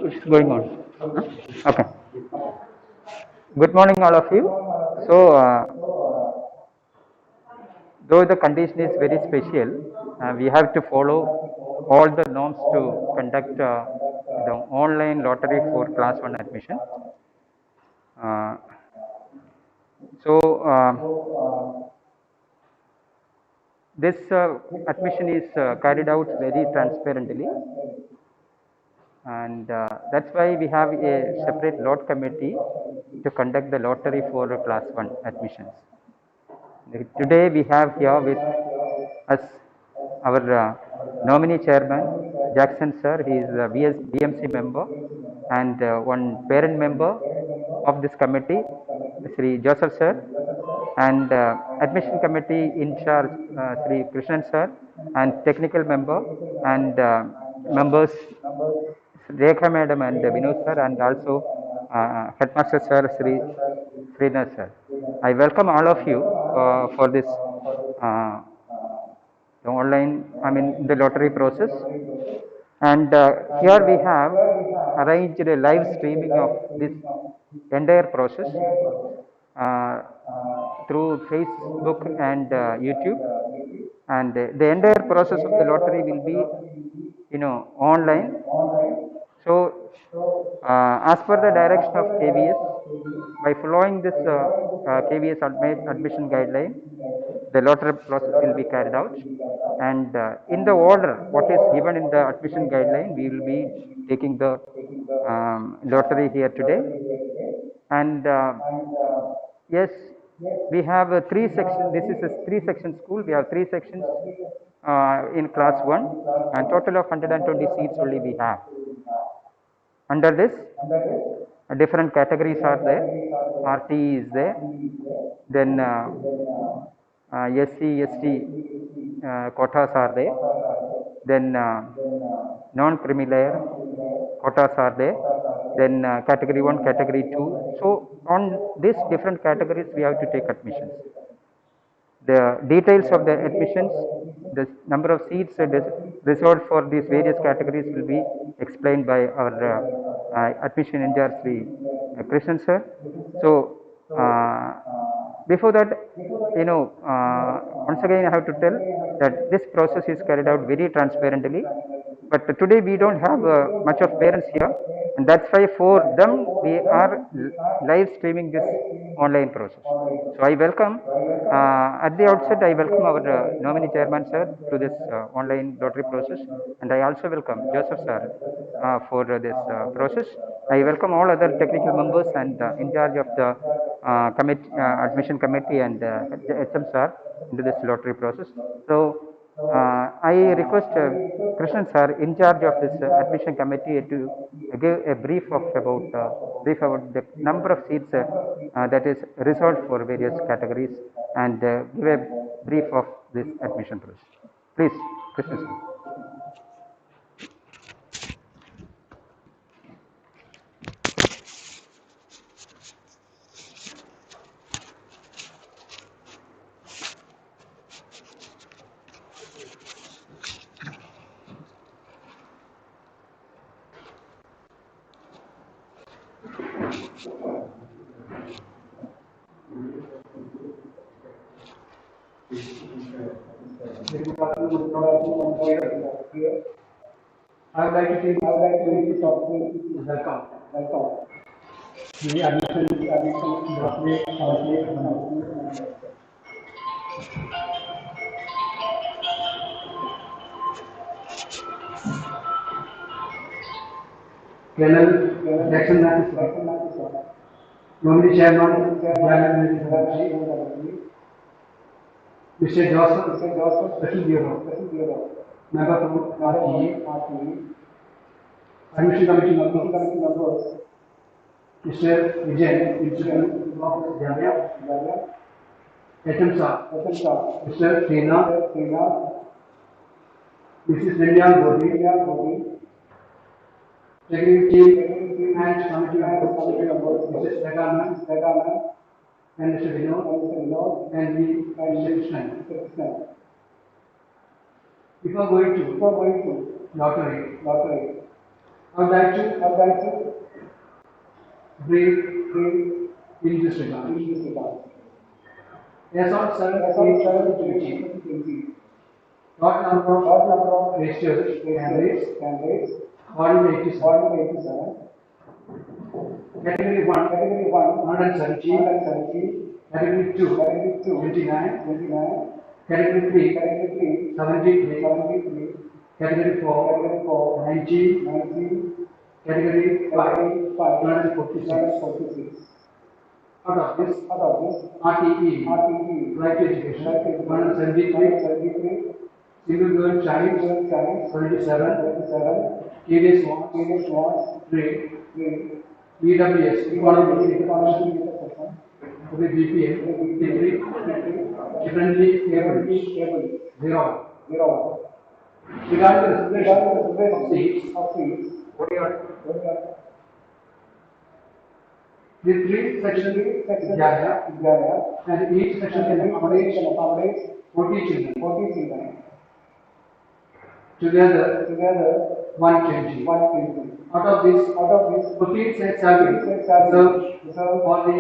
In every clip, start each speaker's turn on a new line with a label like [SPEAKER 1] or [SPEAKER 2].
[SPEAKER 1] it's going on. Okay. Good morning, all of you. So, though the condition is very special, we have to follow all the norms to conduct the online lottery for class 1 admission. Uh, so, this admission is carried out very transparently, and that's why we have a separate lot committee to conduct the lottery for class 1 admissions. Today we have here with us our nominee chairman Jackson sir. He is a BMC member and one parent member of this committee, Sri Joseph sir, and admission committee in charge Sri Krishnan sir, and technical member and members Rekha madam and Vinod sir, and also headmaster sir Srinath sir. I welcome all of you for this the online, the lottery process. And here we have arranged a live streaming of this entire process through Facebook and YouTube. And the entire process of the lottery will be, online. So, as per the direction of KVS, by following this KVS admission guideline, the lottery process will be carried out, and in the order what is given in the admission guideline, we will be taking the lottery here today. And yes, we have three sections. This is a 3-section school. We have 3 sections in class 1, and total of 120 seats only we have. Under this, different categories are there. RT is there, then SC, ST quotas are there, then non-creamy layer quotas are there, then category 1, category 2. So, on these different categories we have to take admissions. The details of the admissions, the number of seats reserved for these various categories will be explained by our admission in charge Sri Krishnan sir. So, before that, once again I have to tell that this process is carried out very transparently, but today we don't have much of parents here, and that's why for them we are live streaming this online process. So, I welcome at the outset I welcome our nominee chairman sir to this online lottery process, and I also welcome Joseph sir for this process. I welcome all other technical members and in charge of the admission committee and HM sir into this lottery process. So, I request Krishnan sir, in charge of this admission committee, to give a brief about the number of seats that is reserved for various categories, and give a brief of this admission process. Please, Krishnan sir.
[SPEAKER 2] I would like to take this opportunity to welcome the admission lottery committee. Colonel Jackson Mathis, nominee chairman, Mr. Joseph, Special Bureau, member from RTE, admission committee members, Mr. Vijay, Principal of Jamia, HM Sir, Mr. Srinath, Mrs. Vinyan Bodhi, Secretary Team and Committee members, Mrs. Ragaman, and Mr. Vinod, and me, Mr. Krishnan. Before going to lottery, I would like to brief in this regard. As on 7th, 2020, what number of ratios candidates? 187. Category 1, 117. Category 2, 29. Category 3, 73. Category 4, 19. Category 5, 146. Out of this, RTE, right to education, 173. Single girl child, 77. KDS wants 3. EWS, economic intersection, with BPM, 53. Differently able, 0. Regarding the reservation of seats, the 3 sections Vidyalaya, and each section can accommodate 40 children. Together 120. Out of this 15 sets are reserved for the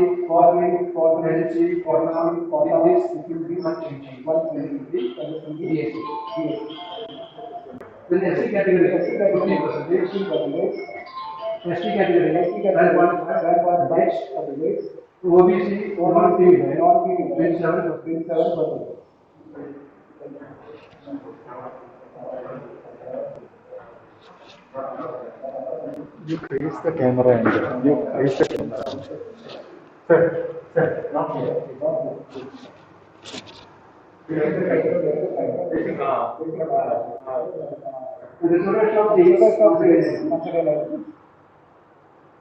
[SPEAKER 2] agency for this 120. DSC. Then SC category 15%. ST category 7.5%. OBC non-PV 27%.
[SPEAKER 3] You crease the camera and you crease the camera. Sir, not here.
[SPEAKER 2] The reservation of seats considered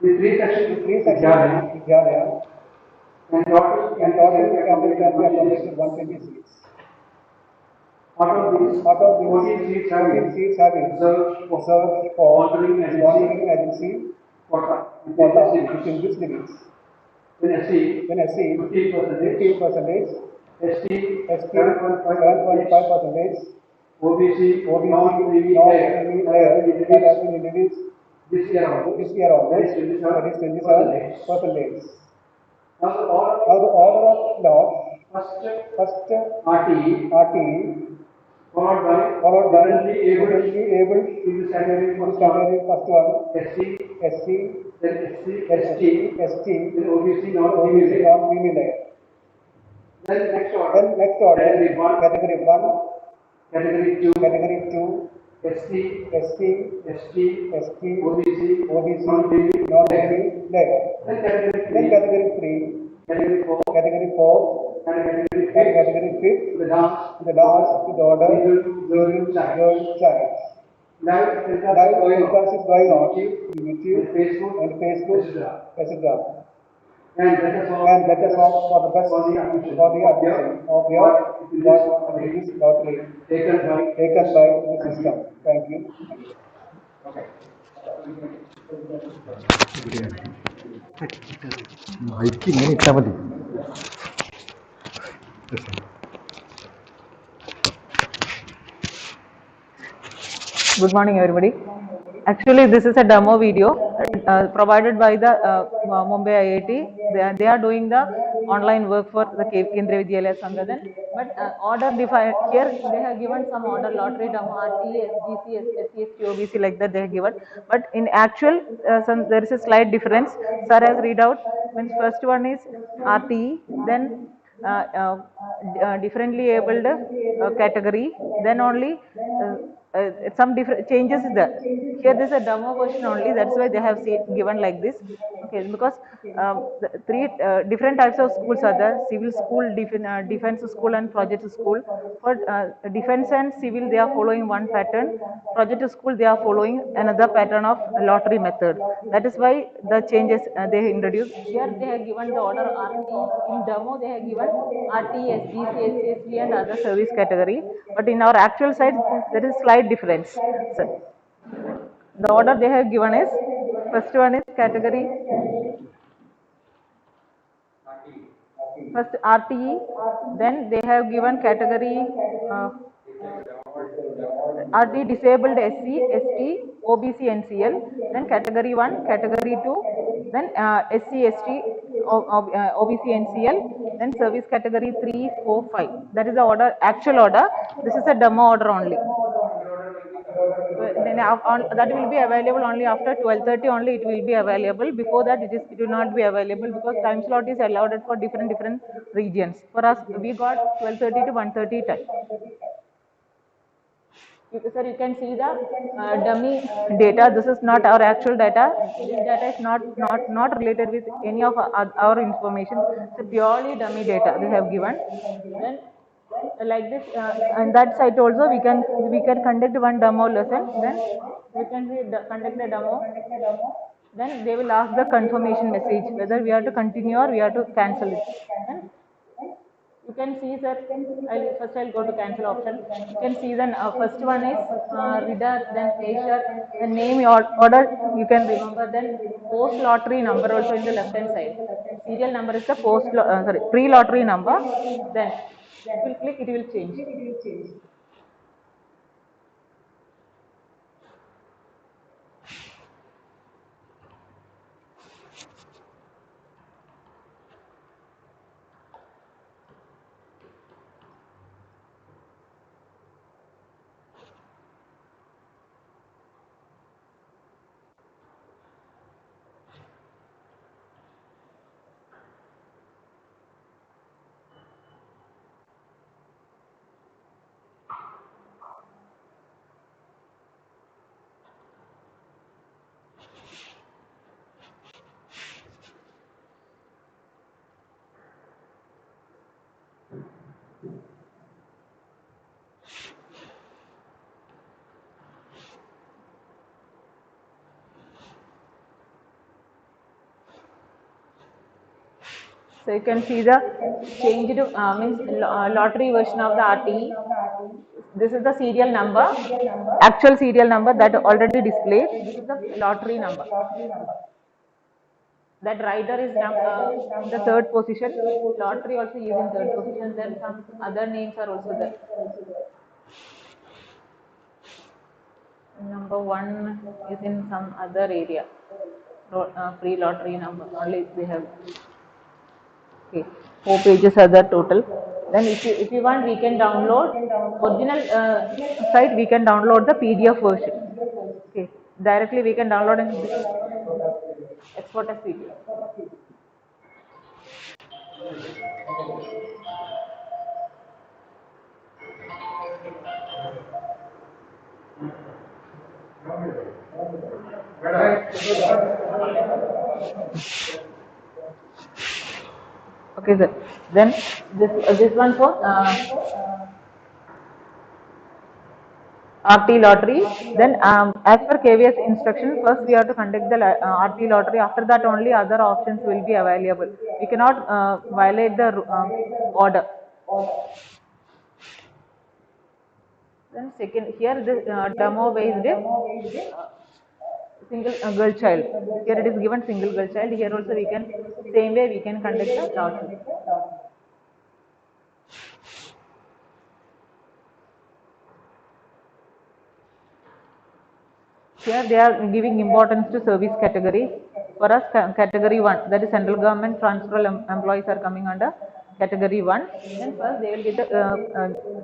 [SPEAKER 2] the 3 sections Vidyalaya and total campus can be accommodated 120 seats. Out of these 14 seats have been reserved for sponsoring agency quota within this limits. Then SC 15%, ST 7.5%, OBC non-PV that has been introduced this year onwards, that is 27%. Now the order of law, first RTE, followed by differently able in this category, first one, SC, then ST, then OBC non-PV layer. Then next order, category 1, category 2, ST, OBC non-PV layer. Then category 3, category 4, and category 5, the dance with the order girl child. Live telecast is going on YouTube and Facebook, etc. And let us hope for the best for the admission of your lottery taken by the system. Thank you.
[SPEAKER 3] Mic ഇങ്ങനെ ഇട്ടാൽ മതി.
[SPEAKER 4] Good morning, everybody. Actually, this is a demo video provided by the Mumbai IIT. They are doing the online work for the Kendriya Vidyalaya Sangadan. But order defined here, they have given some order lottery demo RT, SGC, SC, ST, OBC like that they have given. But in actual, there is a slight difference. Sir has read out. Means first one is RTE, then differently abled category, then only some different changes is there. Here this is a demo version only, that's why they have given like this. Okay, because the 3 different types of schools are there: civil school, defense school and project school. For defense and civil they are following one pattern, project school they are following another pattern of lottery method. That is why the changes they introduced. Here they have given the order RT, in demo they have given RT, SGC, SCSV and other service category, but in our actual side there is slight difference. So, the order they have given is, first one is category, first RTE, then they have given category RT disabled SC, ST, OBC, NCL, then category 1, category 2, then SC, ST, OBC, NCL, then service category 3, 4, 5. That is the order, actual order. This is a demo order only. Then that will be available only after 12:30 only it will be available. Before that it will not be available because time slot is allowed for different regions. For us we got 12:30 to 1:30 time. Sir, you can see the dummy data. This is not our actual data. This data is not related with any of our information. It's purely dummy data they have given. Then like this on that site also we can conduct one demo lesson. Then we can conduct a demo. Then they will ask the confirmation message whether we have to continue or we have to cancel it. Then you can see, sir, I'll go to cancel option. You can see the first one is reader, then Asia, the name order you can remember, then post lottery number also in the left hand side. Serial number is the pre lottery number. Then if you click, it will change. So you can see the changed lottery version of the RTE. This is the serial number, actual serial number that already displayed. This is the lottery number. That rider is in the third position. Lottery also is in third position. Then some other names are also there. Number 1 is in some other area. Pre-lottery number only they have. Okay, 4 pages are the total. Then if you want, we can download original site. We can download the PDF version. Okay, directly we can download and export as PDF. Okay, sir. Then this one for RT lottery. Then as per KVS instruction, first we have to conduct the RT lottery. After that only other options will be available. We cannot violate the order. Then second, here this demo based single girl child. Here it is given single girl child. Here also we can same way we can conduct the lottery. Here they are giving importance to service category. For us, category 1, that is central government transferal employees are coming under category 1. Then first they will get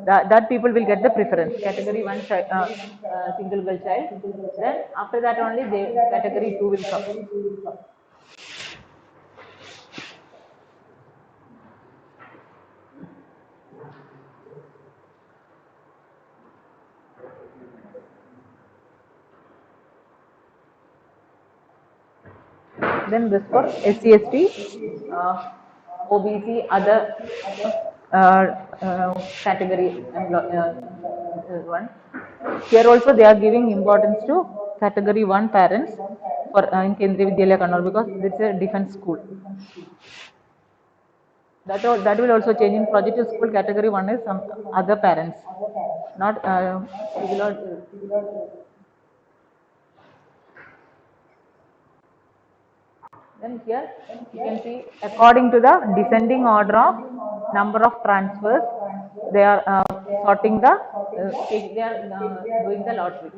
[SPEAKER 4] that people will get the preference. Category 1 single girl child. Then after that only category 2 will come. Then this for SC, ST, OBC, other category one. Here also they are giving importance to category 1 parents for in Kendriya Vidyalaya Kannur because this is a defense school. That will also change in project school. Category 1 is some other parents, not Then here you can see according to the descending order of number of transfers, they are sorting the, they are doing the lottery.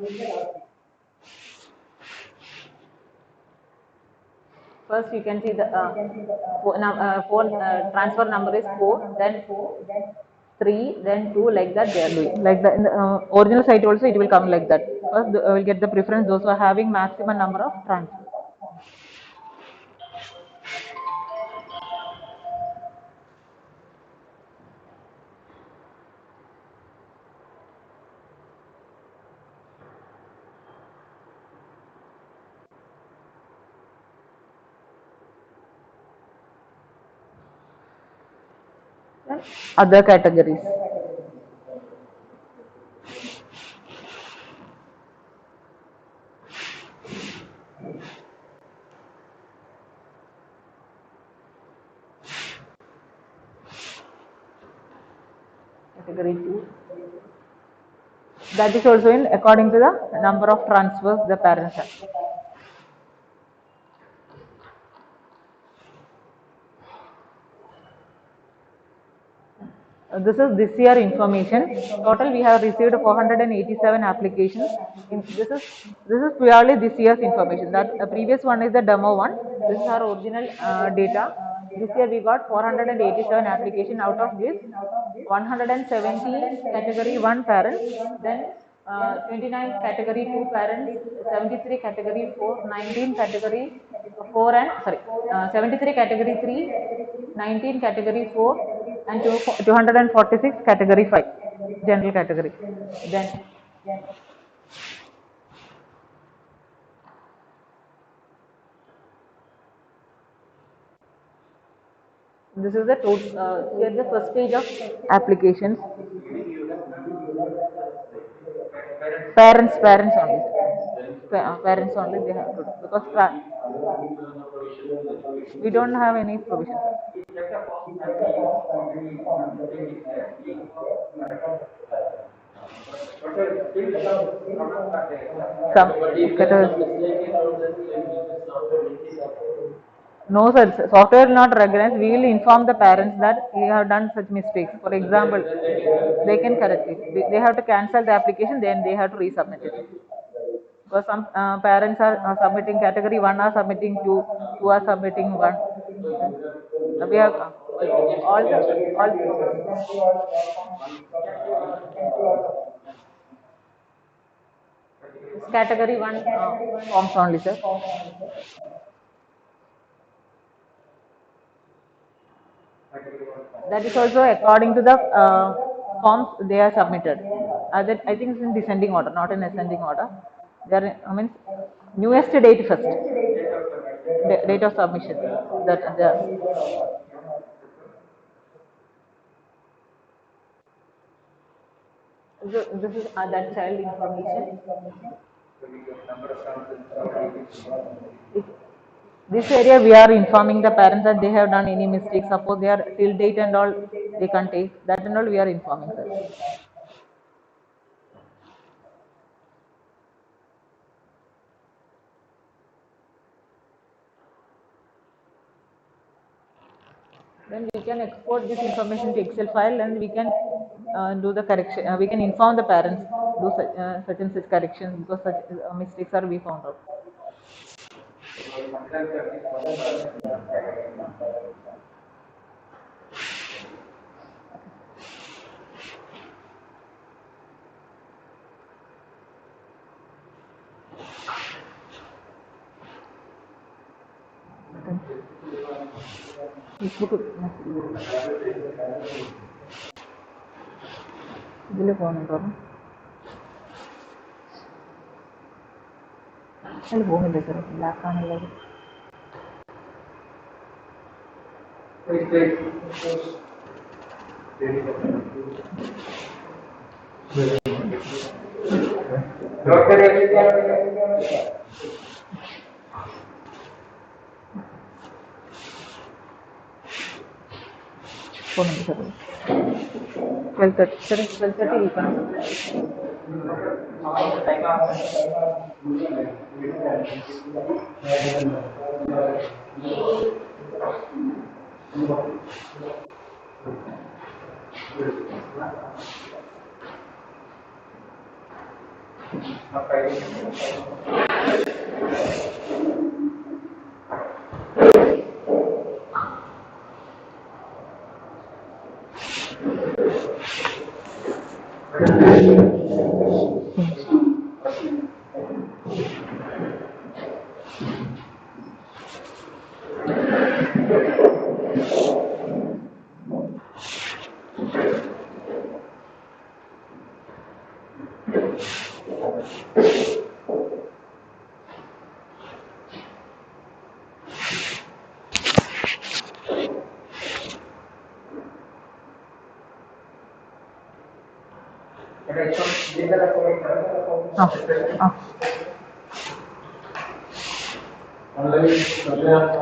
[SPEAKER 4] First, you can see the phone transfer number is 4, then 3, then 2, like that they are doing. Like the in the original site also, it will come like that. First, will get the preference those who are having maximum number of transfers. Then other categories. Category 2. That is also in according to the number of transfers the parents have. This is this year information. Total we have received 487 applications. This is purely this year's information. That previous one is the demo one. This is our original data. This year we got 487 application. Out of this, 170 category 1 parents, then 29 category 2 parents, 73 category 4, 19 category 4 and sorry, 73 category 3, 19 category 4, and 246 category 5, general category. Then this is the total, here the first page of applications. Parents only. Parents only they have to do, because we don't have any provision. Some no, sir. Software will not recognize. We will inform the parents that you have done such mistakes. For example, they can correct it. They have to cancel the application, then they have to resubmit it. Because some parents are submitting category 1, are submitting 2, 2 are submitting 1. We have all category 1 forms only, sir. That is also according to the forms they are submitted. I think it's in descending order, not in ascending order. They are, I mean, newest date first, date of submission. That this is that child information. This area we are informing the parents that they have done any mistakes. Suppose they are till date and all they can take, that and all we are informing them. Then we can export this information to Excel file, and we can do the correction. We can inform the parents, do such and such corrections, because such mistakes are we found out. ഇതില് പോകുന്നുണ്ടോ? അതിൽ പോകുന്നില്ല sir, ബ്ലാക്കാണുള്ളത്. പോകുന്നുണ്ട് sir. 12:30 sir, 12:30 ഇരിക്കണം.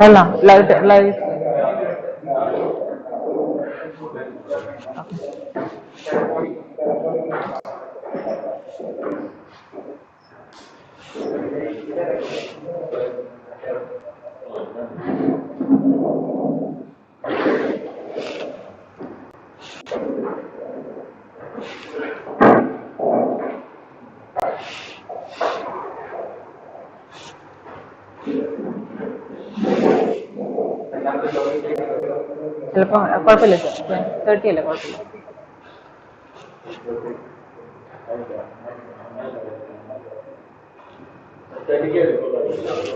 [SPEAKER 4] അല്ല light light ചിലപ്പോൾ കുഴപ്പമില്ല sir 30 അല്ലേ കുഴപ്പമില്ല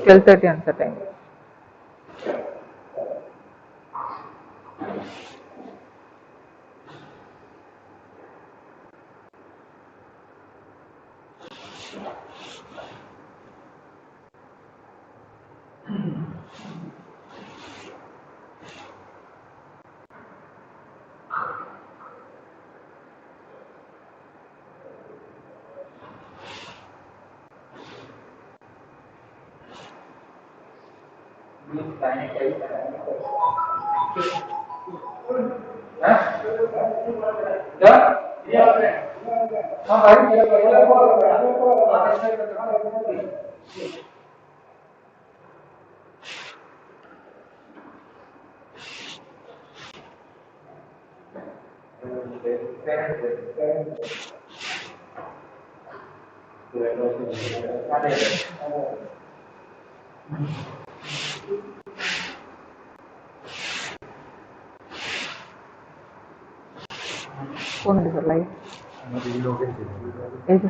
[SPEAKER 4] 12:30 ആണ് സർ ടൈം പോകുന്നുണ്ട് സർ ലൈവ് ഏത്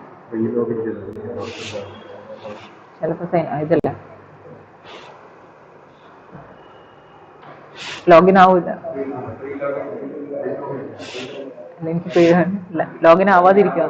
[SPEAKER 4] ചിലപ്പോൾ സൈൻ ഇതല്ല ലോഗിൻ ആവില്ല അല്ല എനിക്ക് പേടില്ല ലോഗിൻ ആവാതിരിക്കുക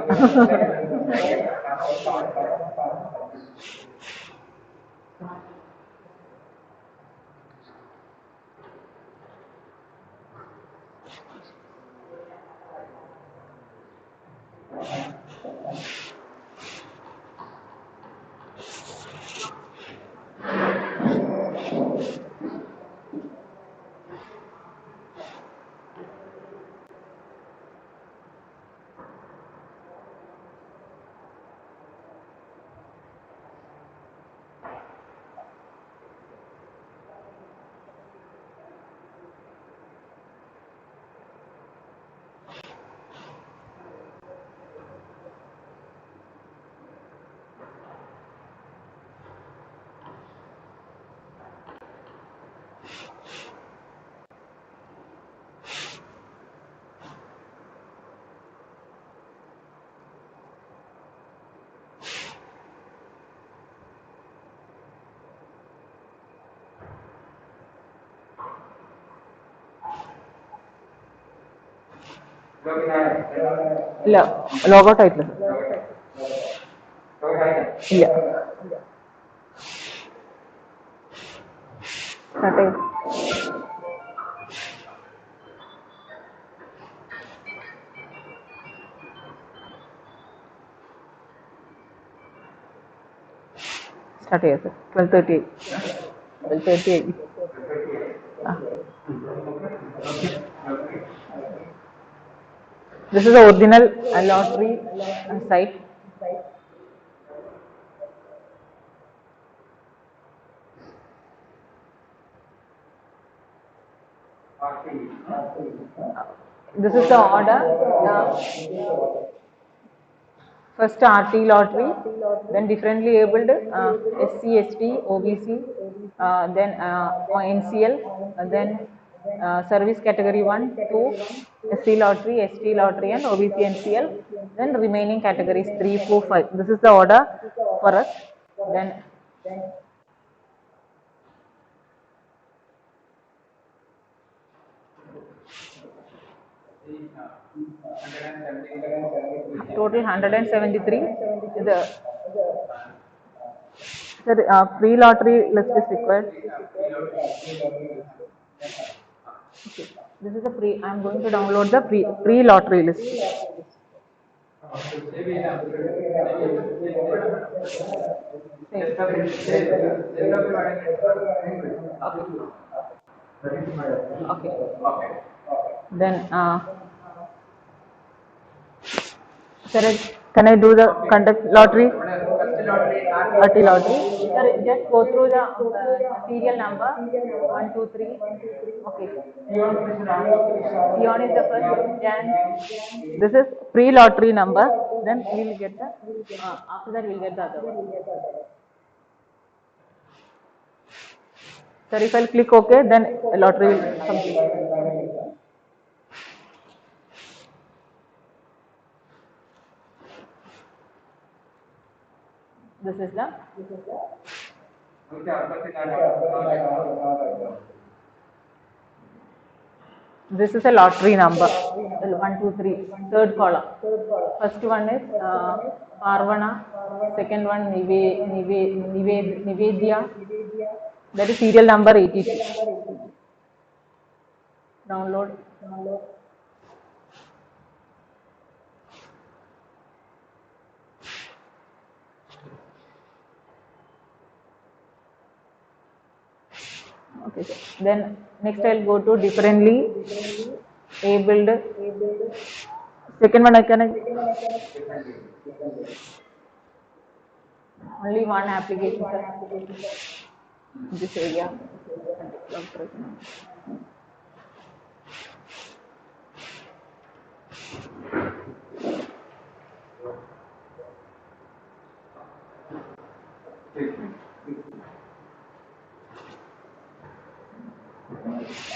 [SPEAKER 4] ഇല്ല ലോഗൗട്ട് ആയിട്ടില്ല ഇല്ല സ്റ്റാർട്ട് ചെയ്തു സ്റ്റാർട്ട് ചെയ്യാം sir 12:30 This is the original lottery site. This is the order. First RT lottery, then differently abled SC, ST, OBC, then NCL, then service category 1, 2, SC lottery, ST lottery and OBC NCL, then remaining categories 3, 4, 5. This is the order for us. Then total 173. The pre-lottery list is required. Okay. This is the pre. I am going to download the pre-lottery list. Okay. Then, sir, can I do the conduct lottery? RT lottery. Sir, just go through the serial number 1, 2, 3. Okay. Sion is the first. Then this is pre-lottery number. Then we will get the. After that, we will get the other one. Sir, if I click OK, then lottery will complete. This is the. This is a lottery number. 1, 2, 3. Third column. First one is Parvana. Second one Nivedya. That is serial number 82. Download. Okay. Then next I'll go to differently abled. Second one I can only one application, sir. This area.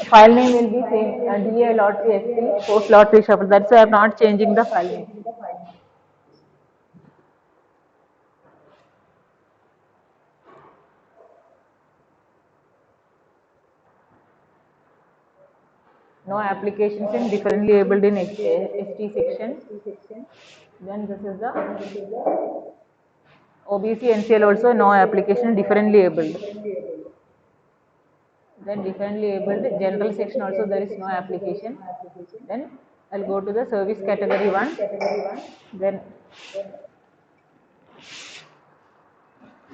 [SPEAKER 4] File name will be same, DA lottery ST, post lottery shuffle. That's why I'm not changing the file name. No applications in differently abled in ST section. Then this is the OBC NCL also no application differently abled. Then differently abled general section also there is no application. Then I'll go to the service category 1. Then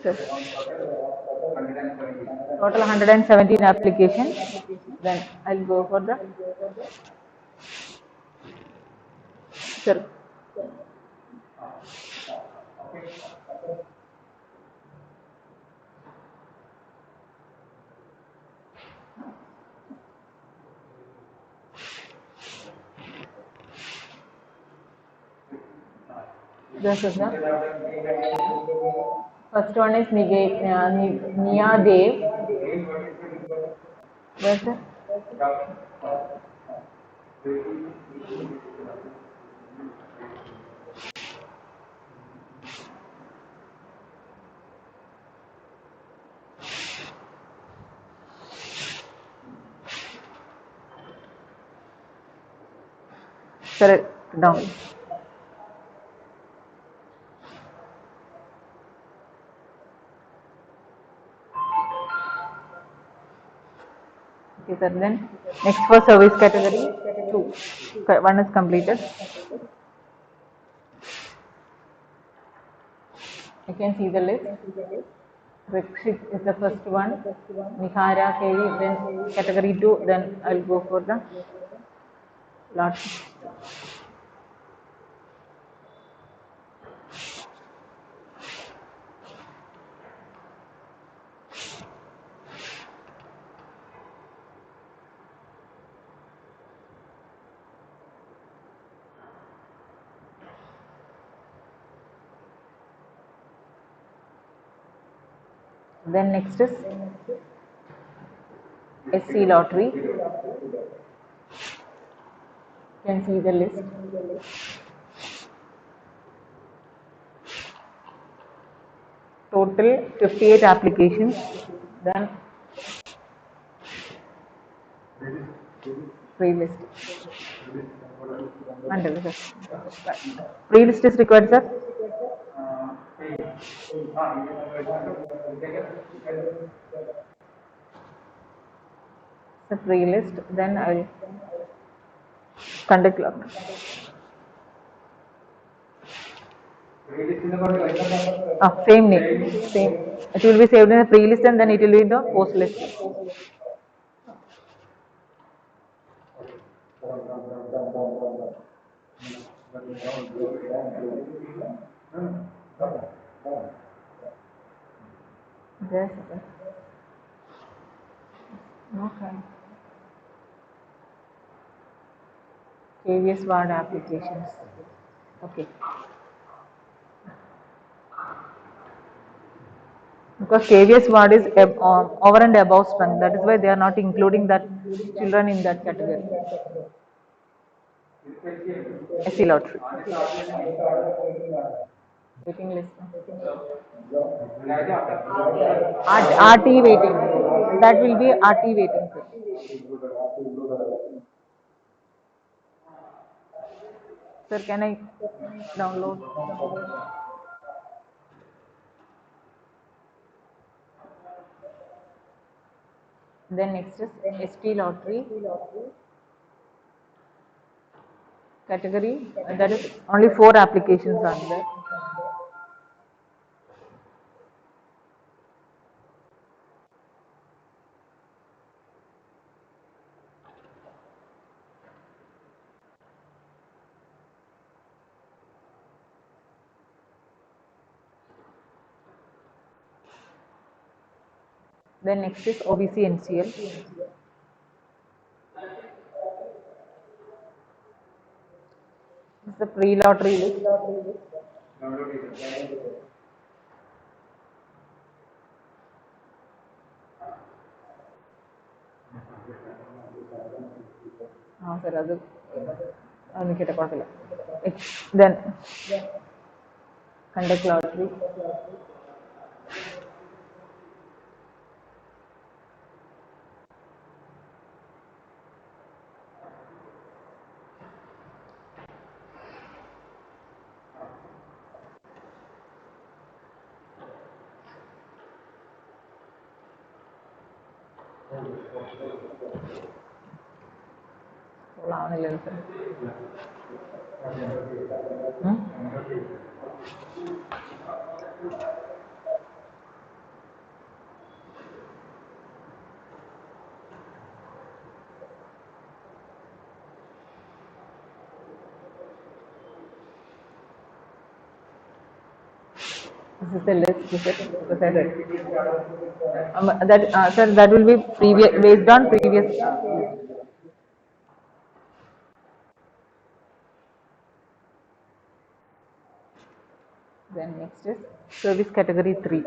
[SPEAKER 4] total 117 application. Then I'll go for the sir. This is the first one is Nia Dev. That's it. Correct. Down. Okay, sir. Then next for service category 2. One is completed. You can see the list. Rikshit is the first one. Nihara KV, then category 2. Then I'll go for the lot. Then next is SC lottery. You can see the list. Total 58 applications. Then pre-list. Under sir. Pre-list is required, sir. The pre-list. Then I will conduct lottery. Same name. Same. It will be saved in the pre-list and then it will be in the post list. Yes, sir. Okay. KVS ward applications. Okay. Because KVS ward is over and above strength. That is why they are not including that children in that category. SC lottery. Waiting list. RT waiting. That will be RT waiting. Sir, can I download? Then next is ST lottery category. That is only 4 applications are there. Then next is OBC NCL. This is the pre-lottery list. Sir, then conduct lottery. This is the list. Sir, that will be previous based on previous list. Then next is service category 3.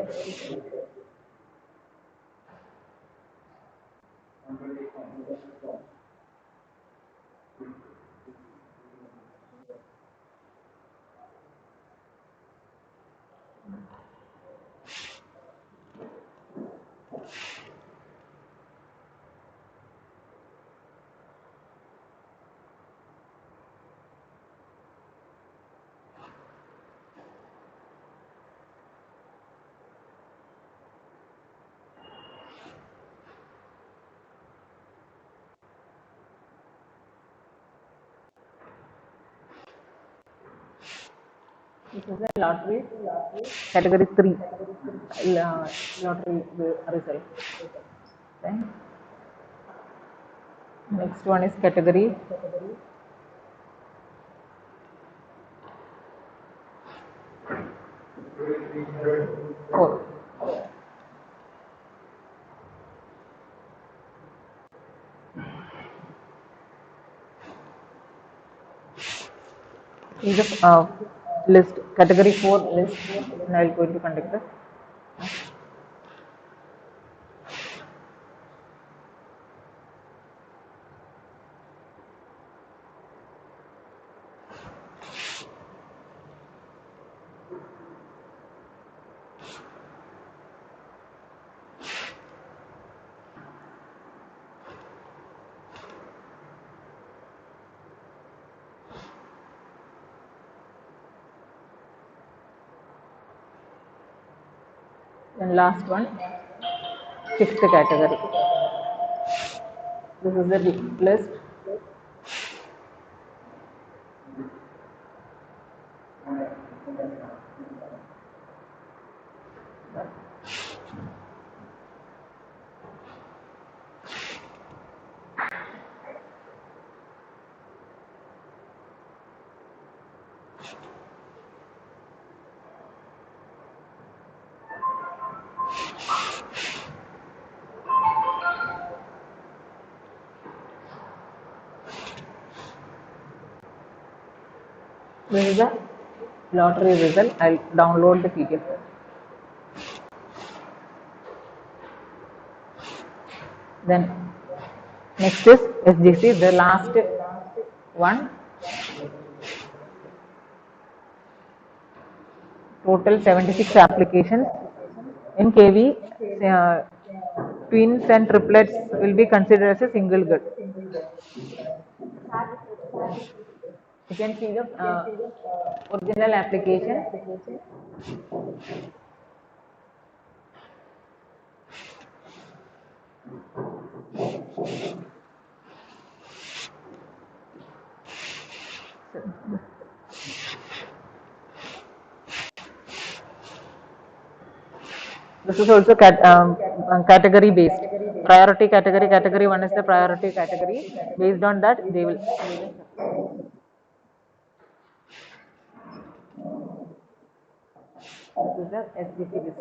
[SPEAKER 4] This is the lottery category 3 lottery result. Then next one is category 4. Is the list category 4 list, and I will go to conduct the And last one, sixth category. This is the list. This is the lottery result. I'll download the PDF. Then next is SGC, the last one. Total 76 applications. In KV, twins and triplets will be considered as a single girl. You can see the original application. This is also category based. Priority category, category 1 is the priority category. Based on that, they will. This is the SGC list.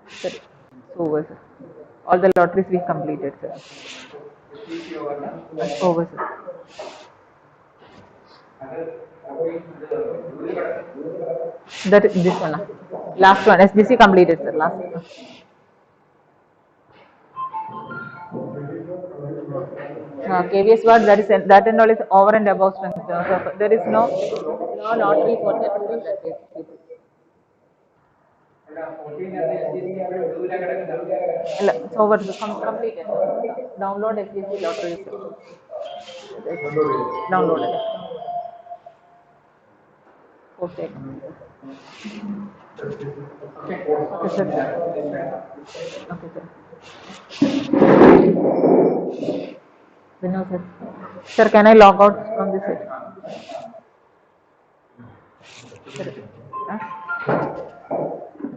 [SPEAKER 4] Sir, so sir. All the lotteries we completed, sir. Over, sir. That is this one. Last one. SGC completed, sir. Last one. KVS word, that and all is over and above strength. So there is no lottery for that. It's over. Completed. Download SGC lottery. Download it. Okay. Okay, sir. Okay, sir. No, sir. Sir, can I log out from this? Sir,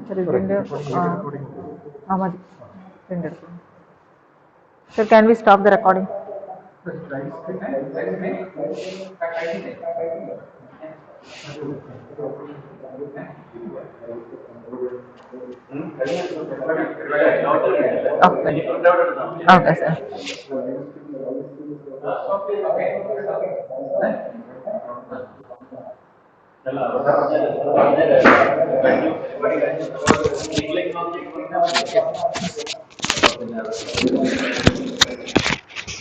[SPEAKER 4] sir, is in the sir, can we stop the recording? Okay. Okay, sir.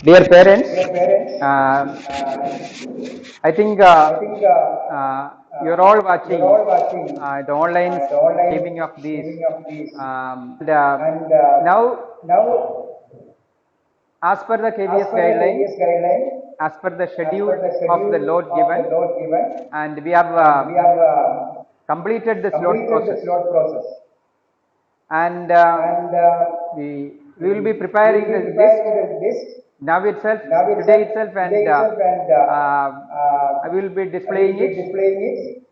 [SPEAKER 1] Dear parents, I think you're all watching the online streaming of these. Now, as per the KVS guideline, as per the schedule of the load given, and we have completed the load process. And we will be preparing the list now itself, today itself, and I will be displaying it